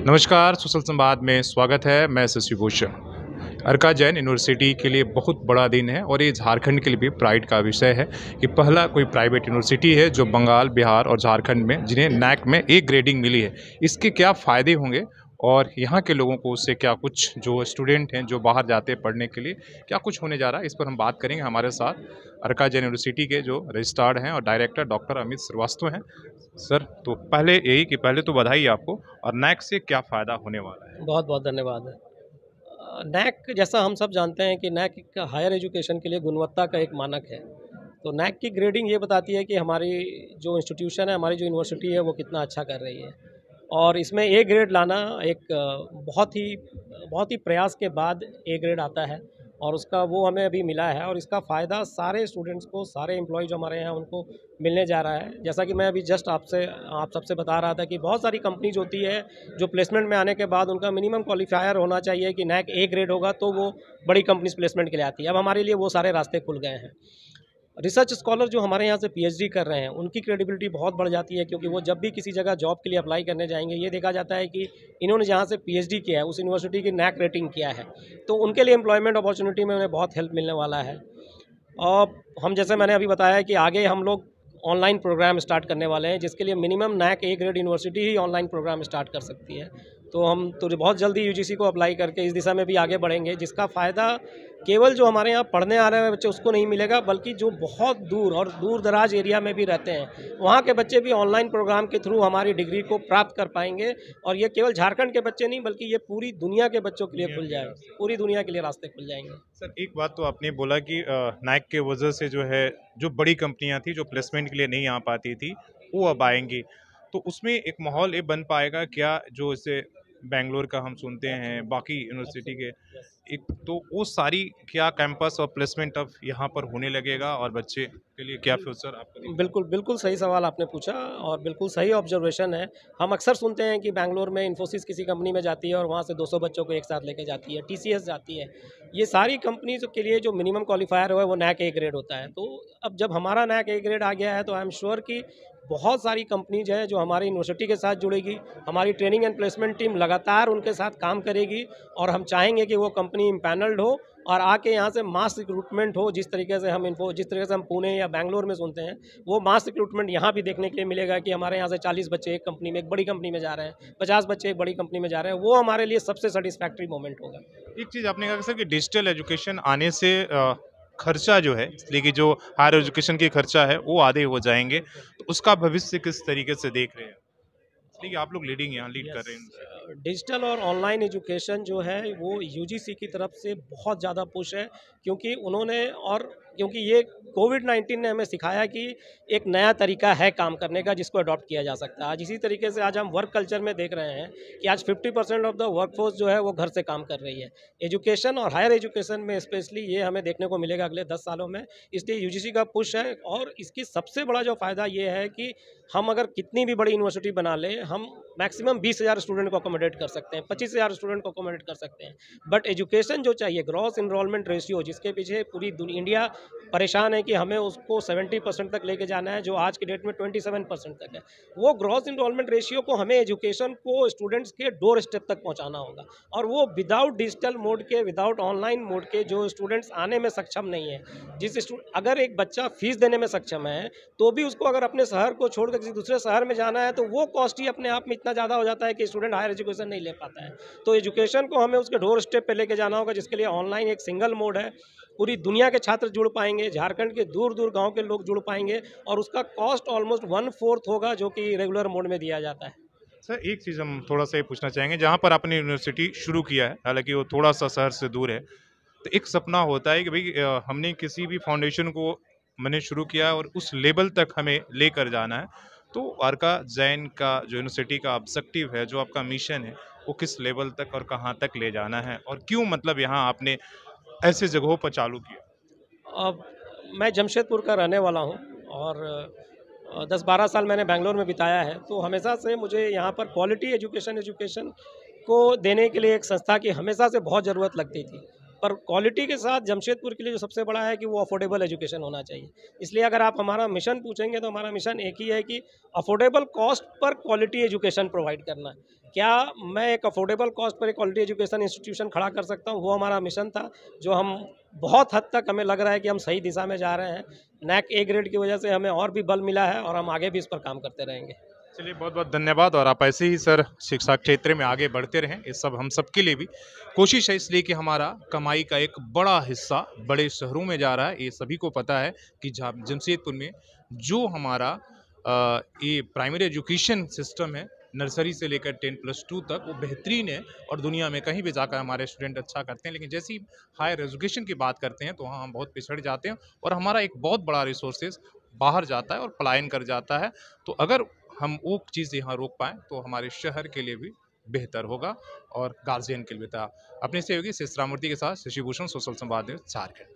नमस्कार, सोशल संवाद में स्वागत है। मैं शशि भूषण। अर्का जैन यूनिवर्सिटी के लिए बहुत बड़ा दिन है और ये झारखंड के लिए भी प्राइड का विषय है कि पहला कोई प्राइवेट यूनिवर्सिटी है जो बंगाल, बिहार और झारखंड में जिन्हें नैक में ए ग्रेडिंग मिली है। इसके क्या फ़ायदे होंगे और यहाँ के लोगों को उससे क्या कुछ जो स्टूडेंट हैं जो बाहर जाते हैं पढ़ने के लिए क्या कुछ होने जा रहा है, इस पर हम बात करेंगे। हमारे साथ अर्का जैन यूनिवर्सिटी के जो रजिस्ट्रार हैं और डायरेक्टर डॉक्टर अमित श्रीवास्तव हैं। सर, तो पहले यही कि पहले तो बधाई आपको, और नैक से क्या फ़ायदा होने वाला है? बहुत बहुत धन्यवाद। नैक जैसा हम सब जानते हैं कि नैक एक हायर एजुकेशन के लिए गुणवत्ता का एक मानक है। तो नैक की ग्रेडिंग ये बताती है कि हमारी जो इंस्टीट्यूशन है, हमारी जो यूनिवर्सिटी है वो कितना अच्छा कर रही है। और इसमें ए ग्रेड लाना एक बहुत ही प्रयास के बाद ए ग्रेड आता है और उसका वो हमें अभी मिला है और इसका फ़ायदा सारे स्टूडेंट्स को, सारे एम्प्लॉय जो हमारे यहाँ उनको मिलने जा रहा है। जैसा कि मैं अभी जस्ट आप सबसे बता रहा था कि बहुत सारी कंपनीज होती है जो प्लेसमेंट में आने के बाद उनका मिनिमम क्वालिफायर होना चाहिए कि नैक ए ग्रेड होगा तो वो बड़ी कंपनीज प्लेसमेंट के लिए आती है। अब हमारे लिए वो सारे रास्ते खुल गए हैं। रिसर्च स्कॉलर जो हमारे यहाँ से पीएचडी कर रहे हैं उनकी क्रेडिबिलिटी बहुत बढ़ जाती है, क्योंकि वो जब भी किसी जगह जॉब के लिए अप्लाई करने जाएंगे ये देखा जाता है कि इन्होंने जहाँ से पीएचडी किया है उस यूनिवर्सिटी की नैक रेटिंग किया है, तो उनके लिए एम्प्लॉयमेंट अपॉर्चुनिटी में उन्हें बहुत हेल्प मिलने वाला है। और हम, जैसे मैंने अभी बताया कि आगे हम लोग ऑनलाइन प्रोग्राम स्टार्ट करने वाले हैं, जिसके लिए minimum NAAC A grade university ही ऑनलाइन प्रोग्राम स्टार्ट कर सकती है। तो हम तो बहुत जल्दी यूजीसी को अप्लाई करके इस दिशा में भी आगे बढ़ेंगे, जिसका फ़ायदा केवल जो हमारे यहाँ पढ़ने आ रहे हैं बच्चे उसको नहीं मिलेगा, बल्कि जो बहुत दूर और दूर दराज एरिया में भी रहते हैं वहाँ के बच्चे भी ऑनलाइन प्रोग्राम के थ्रू हमारी डिग्री को प्राप्त कर पाएंगे। और ये केवल झारखंड के बच्चे नहीं बल्कि ये पूरी दुनिया के बच्चों के लिए खुल जाएगा, पूरी दुनिया के लिए रास्ते खुल जाएंगे। सर, एक बात तो आपने बोला कि नाइक के वजह से जो है, जो बड़ी कंपनियां थी जो प्लेसमेंट के लिए नहीं आ पाती थी वो अब आएंगी, तो उसमें एक माहौल ये बन पाएगा क्या, जो इसे बेंगलोर का हम सुनते हैं, बाकी यूनिवर्सिटी के एक, तो वो सारी क्या कैंपस और प्लेसमेंट अब यहाँ पर होने लगेगा और बच्चे के लिए क्या फ्यूचर आपको दिखता है? बिल्कुल, बिल्कुल सही सवाल आपने पूछा और बिल्कुल सही ऑब्जर्वेशन है। हम अक्सर सुनते हैं कि बैंगलोर में इन्फोसिस किसी कंपनी में जाती है और वहाँ से 200 बच्चों को एक साथ लेके जाती है, टीसीएस जाती है। ये सारी कंपनीज़ के लिए जो मिनिमम क्वालिफायर है वो नैक ए ग्रेड होता है। तो अब जब हमारा नैक ए ग्रेड आ गया है तो आई एम श्योर कि बहुत सारी कंपनीज हैं जो हमारी यूनिवर्सिटी के साथ जुड़ेगी। हमारी ट्रेनिंग एंड प्लेसमेंट टीम लगातार उनके साथ काम करेगी और हम चाहेंगे कि वो कंपनी इम्पैनल्ड हो और आके यहाँ से मास रिक्रूटमेंट हो। जिस तरीके से हम पुणे या बैंगलोर में सुनते हैं, वो मास रिक्रूटमेंट यहाँ भी देखने के लिए मिलेगा कि हमारे यहाँ से 40 बच्चे एक कंपनी में, एक बड़ी कंपनी में जा रहे हैं, 50 बच्चे एक बड़ी कंपनी में जा रहे हैं। वो हमारे लिए सबसे सेटिस्फैक्ट्री मोमेंट होगा। एक चीज़ आपने कहा सर कि डिजिटल एजुकेशन आने से खर्चा जो है, इसलिए कि जो हायर एजुकेशन की खर्चा है वो आधे हो जाएंगे, तो उसका भविष्य किस तरीके से देख रहे हैं, इसलिए कि आप लोग लीड कर रहे हैं। डिजिटल और ऑनलाइन एजुकेशन जो है वो यूजीसी की तरफ से बहुत ज़्यादा पुश है, क्योंकि क्योंकि ये कोविड-19 ने हमें सिखाया कि एक नया तरीका है काम करने का जिसको अडॉप्ट किया जा सकता है। आज इसी तरीके से आज हम वर्क कल्चर में देख रहे हैं कि आज 50% ऑफ द वर्कफोर्स जो है वो घर से काम कर रही है। एजुकेशन और हायर एजुकेशन में स्पेशली ये हमें देखने को मिलेगा अगले 10 सालों में, इसलिए यूजीसी का पुश है। और इसकी सबसे बड़ा जो फ़ायदा ये है कि हम अगर कितनी भी बड़ी यूनिवर्सिटी बना लें, हम मैक्सिमम 20,000 स्टूडेंट को अकोमोडेट कर सकते हैं, 25,000 स्टूडेंट को अकोमोडेट कर सकते हैं। बट एजुकेशन जो चाहिए, ग्रॉस इनरोलमेंट रेशियो, जिसके पीछे पूरी इंडिया परेशान है कि हमें उसको 70% तक लेके जाना है, जो आज की डेट में 27% तक है। वो ग्रॉस इनरोलमेंट रेशियो को हमें एजुकेशन को स्टूडेंट्स के डोर स्टेप तक पहुंचाना होगा, और वो विदाउट डिजिटल मोड के, विदाउट ऑनलाइन मोड के जो स्टूडेंट्स आने में सक्षम नहीं है। अगर एक बच्चा फीस देने में सक्षम है तो भी उसको अगर अपने शहर को छोड़कर किसी दूसरे शहर में जाना है तो वो कॉस्ट ही अपने आप में इतना ज़्यादा हो जाता है कि स्टूडेंट हायर एजुकेशन नहीं ले पाता है। तो एजुकेशन को हमें उसके डोर स्टेप पे लेके जाना होगा, जिसके लिए ऑनलाइन एक सिंगल मोड है। पूरी दुनिया के छात्र जुड़ पाएंगे, झारखंड के दूर दूर गांव के लोग जुड़ पाएंगे, और उसका कॉस्ट ऑलमोस्ट 1/4 होगा जो कि रेगुलर मोड में दिया जाता है। सर, एक चीज़ हम थोड़ा सा ये पूछना चाहेंगे, जहाँ पर आपने यूनिवर्सिटी शुरू किया है, हालांकि वो थोड़ा सा शहर से दूर है, तो एक सपना होता है कि भाई हमने किसी भी फाउंडेशन को मैंने शुरू किया और उस लेवल तक हमें लेकर जाना है। तो अर्का जैन का जो यूनिवर्सिटी का ऑब्जेक्टिव है, जो आपका मिशन है, वो किस लेवल तक और कहाँ तक ले जाना है, और क्यों मतलब यहाँ आपने ऐसे जगहों पर चालू किया? अब मैं जमशेदपुर का रहने वाला हूँ और 10-12 साल मैंने बैंगलोर में बिताया है। तो हमेशा से मुझे यहाँ पर क्वालिटी एजुकेशन को देने के लिए एक संस्था की हमेशा से बहुत ज़रूरत लगती थी। पर क्वालिटी के साथ जमशेदपुर के लिए जो सबसे बड़ा है कि वो अफोर्डेबल एजुकेशन होना चाहिए। इसलिए अगर आप हमारा मिशन पूछेंगे तो हमारा मिशन एक ही है कि affordable cost per quality education provide करना। क्या मैं एक अफोर्डेबल कॉस्ट पर एक क्वालिटी एजुकेशन इंस्टीट्यूशन खड़ा कर सकता हूँ, वो हमारा मिशन था, जो हम बहुत हद तक हमें लग रहा है कि हम सही दिशा में जा रहे हैं। नैक ए ग्रेड की वजह से हमें और भी बल मिला है और हम आगे भी इस पर काम करते रहेंगे। चलिए, बहुत बहुत धन्यवाद। और आप ऐसे ही सर शिक्षा क्षेत्र में आगे बढ़ते रहें, ये सब हम सब के लिए भी कोशिश है, इसलिए कि हमारा कमाई का एक बड़ा हिस्सा बड़े शहरों में जा रहा है। ये सभी को पता है कि जमशेदपुर में जो हमारा ये प्राइमरी एजुकेशन सिस्टम है, नर्सरी से लेकर 10+2 तक, वो बेहतरीन है और दुनिया में कहीं भी जाकर हमारे स्टूडेंट अच्छा करते हैं। लेकिन जैसे ही हायर एजुकेशन की बात करते हैं तो वहाँ हम बहुत पिछड़ जाते हैं और हमारा एक बहुत बड़ा रिसोर्सेज बाहर जाता है और पलायन कर जाता है। तो अगर हम वो चीज़ यहाँ रोक पाएँ तो हमारे शहर के लिए भी बेहतर होगा और गार्जियन के लिए भी था। अपने सहयोगी शिश्रामूर्ति के साथ शशि भूषण, सोशल संवाद न्यूज़, झारखंड।